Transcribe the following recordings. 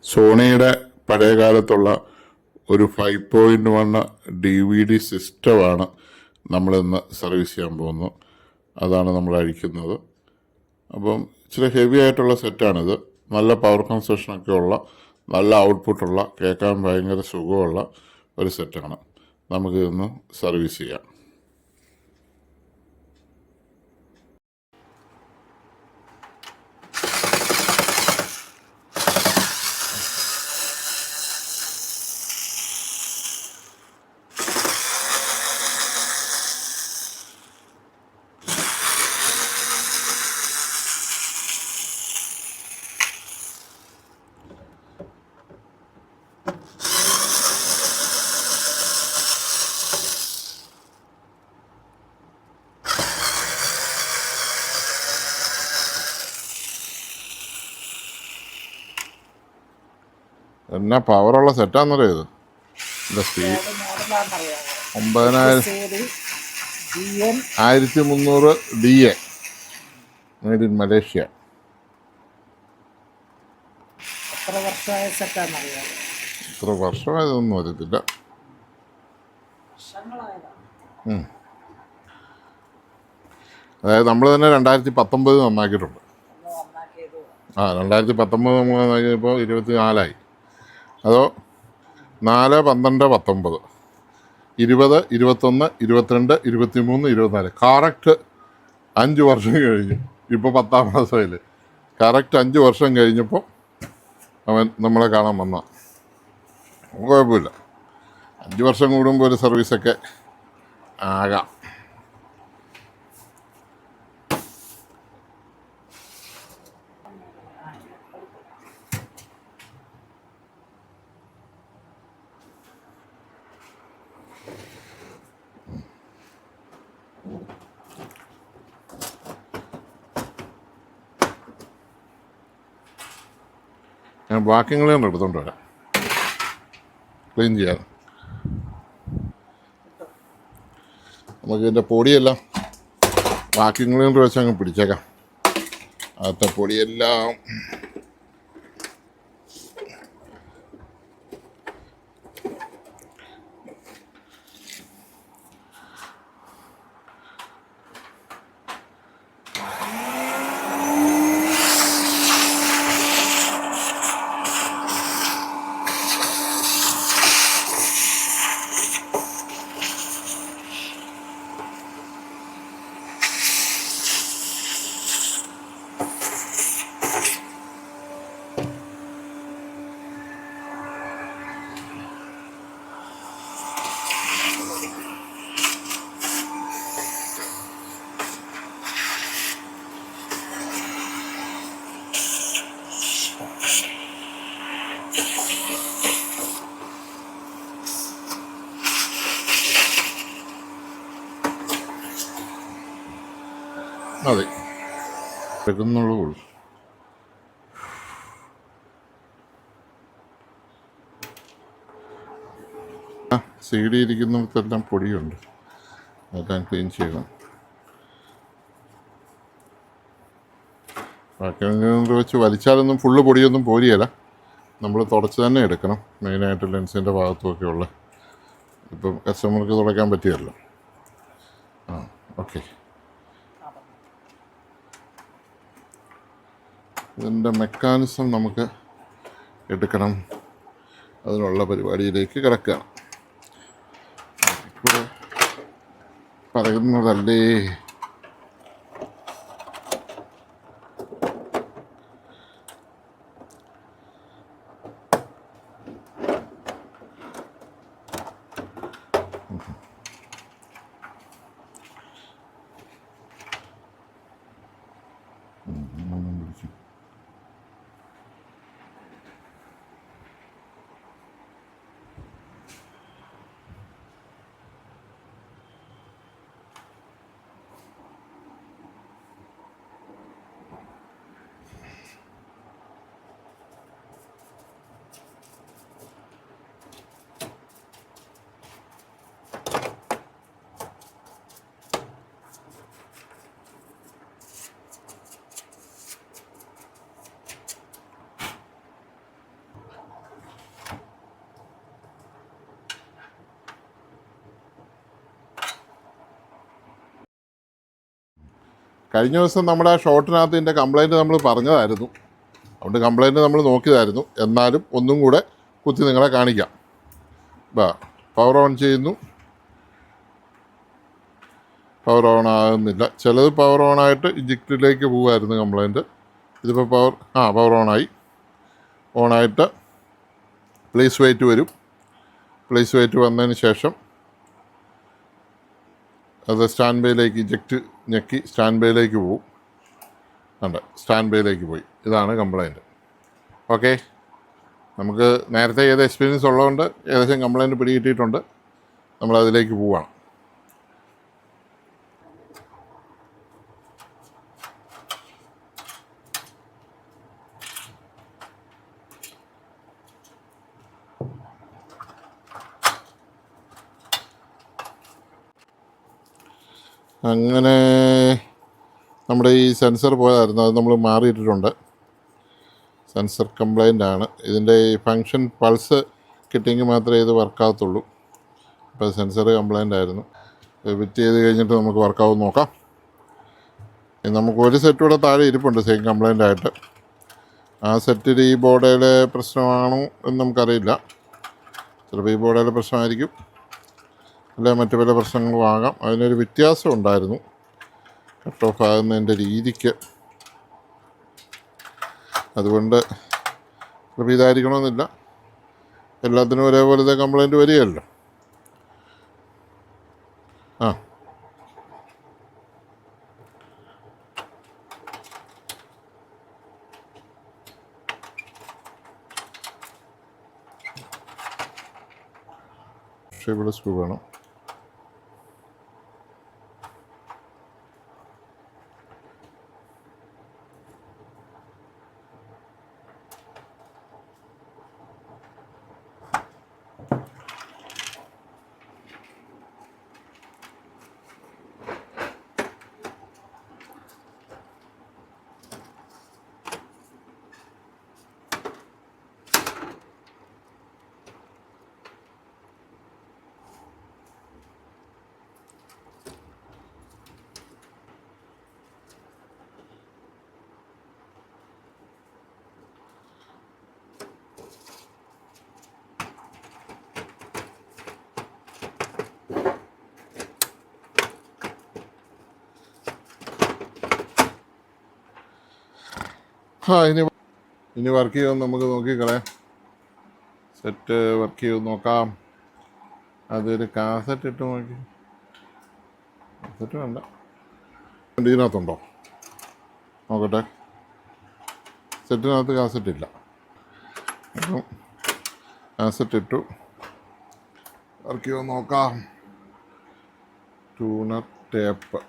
സോണിയുടെ പഴയ കാലത്തുള്ള ഒരു 5.1 DVD സിസ്റ്റമാണ് നമ്മളിന്ന് സർവീസ് ചെയ്യാൻ പോകുന്നത്. അതാണ് നമ്മൾ അഴിക്കുന്നത്. അപ്പം ഇച്ചിരി ഹെവി ആയിട്ടുള്ള സെറ്റാണിത്. നല്ല പവർ കൺസപ്ഷനൊക്കെ ഉള്ള, നല്ല ഔട്ട്പുട്ടുള്ള, കേൾക്കാൻ ഭയങ്കര സുഖമുള്ള ഒരു സെറ്റാണ്. നമുക്കിതൊന്ന് സർവീസ് ചെയ്യാം. എന്നാ പവറുള്ള സെറ്റാന്നറിയോ ഇത്? ഇതിൻ്റെ speed 9300 DA made in Malaysia. എത്ര വർഷമായതൊന്നും അറിയത്തില്ല. അതായത് നമ്മൾ തന്നെ 2019 നന്നാക്കിയിട്ടുണ്ട്. 2019 നമ്മൾ നന്നാക്കിയപ്പോൾ 24ആയി. അതോ 4, 12, 19, 20, 21, 22, 23, 24 കറക്റ്റ് 5 വർഷം കഴിഞ്ഞു. ഇപ്പോൾ 10-ാം മാസമായില്ലേ. കറക്റ്റ് 5 വർഷം കഴിഞ്ഞപ്പോൾ അവൻ നമ്മളെ കാണാൻ വന്ന. കുഴപ്പമില്ല, 5 വർഷം കൂടുമ്പോൾ ഒരു സർവീസൊക്കെ ആകാം. ഞാൻ വാക്യൂം ക്ലീനർ എടുത്തോണ്ട് വരാം, ക്ലീൻ ചെയ്യാൻ. നമുക്കിതിൻ്റെ പൊടിയെല്ലാം വാക്യൂം ക്ലീനർ വെച്ച് അങ്ങ് പിടിച്ചേക്കാം. അകത്തെ പൊടിയെല്ലാം അതെ എടുക്കുന്നുള്ളൂ. CD ഇരിക്കുന്നിടത്തെല്ലാം പൊടിയുണ്ട്, അതെല്ലാം ക്ലീൻ ചെയ്യണം. വാക്യൂം ക്ലീനർ വെച്ച് വലിച്ചാലൊന്നും ഫുള്ള് പൊടിയൊന്നും പോരിയല്ല. നമ്മൾ തുടച്ച് തന്നെ എടുക്കണം. മെയിനായിട്ട് ലെൻസിൻ്റെ ഭാഗത്തുമൊക്കെ ഉള്ള. ഇപ്പം കസ്റ്റമർക്ക് തുടയ്ക്കാൻ പറ്റിയല്ലോ. ഓക്കെ. ഇതിൻ്റെ മെക്കാനിസം നമുക്ക് എടുക്കണം. അതിനുള്ള പരിപാടിയിലേക്ക് കിടക്കുകയാണ്. ഇവിടെ പറയുന്നതല്ലേ. കഴിഞ്ഞ ദിവസം നമ്മുടെ ആ ഷോട്ടിനകത്ത് ഇതിൻ്റെ കംപ്ലൈൻറ്റ് നമ്മൾ പറഞ്ഞതായിരുന്നു. അതുകൊണ്ട് കംപ്ലൈൻറ്റ് നമ്മൾ നോക്കിയതായിരുന്നു. എന്നാലും ഒന്നും കൂടെ കുത്തി നിങ്ങളെ കാണിക്കാം. പവർ ഓൺ ചെയ്യുന്നു, പവർ ഓൺ ആകുന്നില്ല. ചിലത് പവർ ഓണായിട്ട് ഇജക്റ്റിലേക്ക് പോകുമായിരുന്നു കംപ്ലൈൻറ്റ്. ഇതിപ്പോൾ പവർ ഓണായി. ഓണായിട്ട് പ്ലീസ് വെയിറ്റ് വരും. പ്ലീസ് വെയിറ്റ് വന്നതിന് ശേഷം അത് സ്റ്റാൻഡ് ബൈയിലേക്ക് ഇജക്റ്റ് ഞെക്കി സ്റ്റാൻഡ് ബൈയിലേക്ക് പോകും. സ്റ്റാൻഡ് ബൈയിലേക്ക് പോയി. ഇതാണ് കംപ്ലൈൻറ്റ്. ഓക്കെ, നമുക്ക് നേരത്തെ ഏത് എക്സ്പീരിയൻസ് ഉള്ളതുകൊണ്ട് ഏകദേശം കംപ്ലൈൻറ്റ് പിടികിട്ടിയിട്ടുണ്ട്. നമ്മളതിലേക്ക് പോവാണ്. അങ്ങനെ നമ്മുടെ ഈ സെൻസർ പോയതായിരുന്നു, അത് നമ്മൾ മാറിയിട്ടിട്ടുണ്ട്. സെൻസർ കംപ്ലൈൻ്റ് ആണ്. ഇതിൻ്റെ ഈ ഫങ്ഷൻ പൾസ് കിട്ടിയെങ്കിൽ മാത്രമേ ഇത് വർക്കാകത്തുള്ളൂ. അപ്പോൾ സെൻസർ കംപ്ലൈൻ്റ് ആയിരുന്നു. ഫിറ്റ് ചെയ്ത് കഴിഞ്ഞിട്ട് നമുക്ക് വർക്കാവും നോക്കാം. നമുക്ക് ഒരു സെറ്റ് കൂടെ താഴെ ഇരിപ്പുണ്ട് സെയിം കംപ്ലൈൻ്റ് ആയിട്ട്. ആ സെറ്റിൽ ഈ ബോർഡിലെ പ്രശ്നമാണോ എന്ന് നമുക്കറിയില്ല. ചിലപ്പോൾ ഈ ബോർഡിലെ പ്രശ്നമായിരിക്കും, അല്ലെ മറ്റു പല പ്രശ്നങ്ങളും ആകാം. അതിനൊരു വ്യത്യാസം ഉണ്ടായിരുന്നു കട്ട് ഓഫ് ആകുന്നതിൻ്റെ രീതിക്ക്. അതുകൊണ്ട് ചിലപ്പോൾ ഇതായിരിക്കണമെന്നില്ല. എല്ലാത്തിനും ഒരേപോലത്തെ കംപ്ലൈൻറ്റ് വരികയല്ലോ. പക്ഷേ ഇവിടെ സ്ക്രൂ വേണം. ഇനി വർക്ക് ചെയ്യുമെന്ന് നമുക്ക് നോക്കിക്കളയാം. സെറ്റ് വർക്ക് ചെയ്യുമെന്ന് നോക്കാം. അതൊരു കാസറ്റ് ഇട്ട് നോക്കി. കാസറ്റ് വേണ്ട, ഇതിനകത്തുണ്ടോ നോക്കട്ടെ. സെറ്റിനകത്ത് കാസറ്റ് ഇല്ല. അപ്പം കാസറ്റ് ഇട്ടു. വർക്ക് ചെയ്യുമെന്ന് നോക്കാം. ട്യൂണർ ടേപ്പ്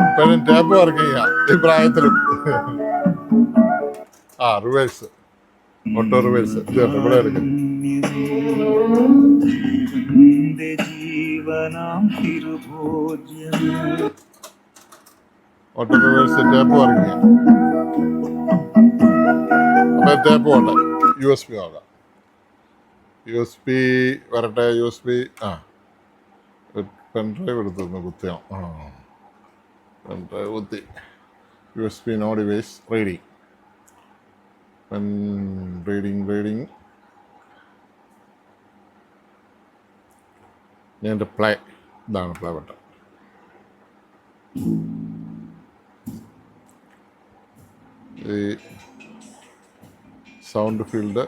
ഇപ്പോഴും ടാപ്പ് വർക്ക് ചെയ്യാം ഈ പ്രായത്തിലും. റിവേഴ്സ്, ഓട്ടോ റിവേഴ്സ് ഇവിടെ എടുക്കും. ഓട്ടോ റിവേഴ്സ് ടാപ്പ് വർക്ക് ചെയ്യാം. അപ്പൊ ടാപ്പ് വേണ്ട, USB നോക്കാം. USB വരട്ടെ. USB പെൻഡ്രൈവ് എടുത്തൊന്ന് കുത്തിയാം. പെൻഡ്രൈവ് കുത്തി. USB no device reading. Reading. ഞാൻ പ്ലേ, ഇതാണ് പ്ലേ ബട്ടൺ. ഈ sound field,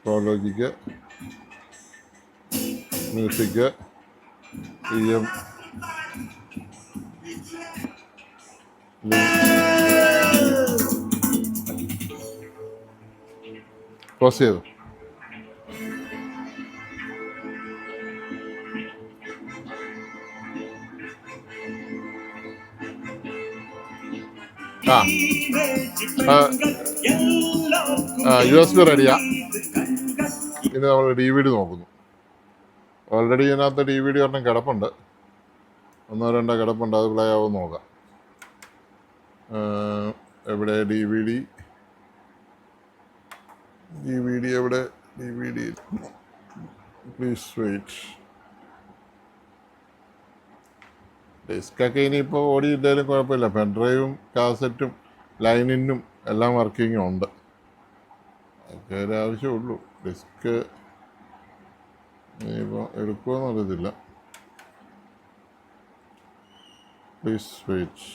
pro logic, music, EM, close ചെയ്തു. ആ USB റെഡിയാ. ഇനി നമ്മൾ DVD നോക്കുന്നു. ഓൾറെഡി ഇതിനകത്ത് DVD ഒരെണ്ണം കിടപ്പുണ്ട്, 1-2 കിടപ്പുണ്ട്. അത് പ്ലേ ആവും നോക്കാം. എവിടെ DVD എവിടെ? DVD please wait. ഡിസ്കൊക്കെ ഇനിയിപ്പോൾ ഓടിയിട്ടാലും കുഴപ്പമില്ല. പെൻഡ്രൈവും കാസറ്റും ലൈനിനും എല്ലാം വർക്കിങ്ങും ഉണ്ട്. അതൊക്കെ ഒരു ആവശ്യമുള്ളൂ. ഡിസ്ക് ഇനിയിപ്പോൾ എടുക്കുമെന്ന് അറിയത്തില്ല. Please wait.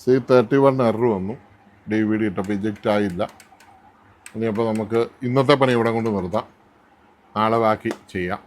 C31 എറർ വന്നു. DVD ഇട്ടപ്പോൾ ഇജക്റ്റ് ആയില്ല. ഇനിയപ്പോൾ നമുക്ക് ഇന്നത്തെ പണി ഇവിടെ കൊണ്ട് നിർത്താം. നാളെ ബാക്കി ചെയ്യാം.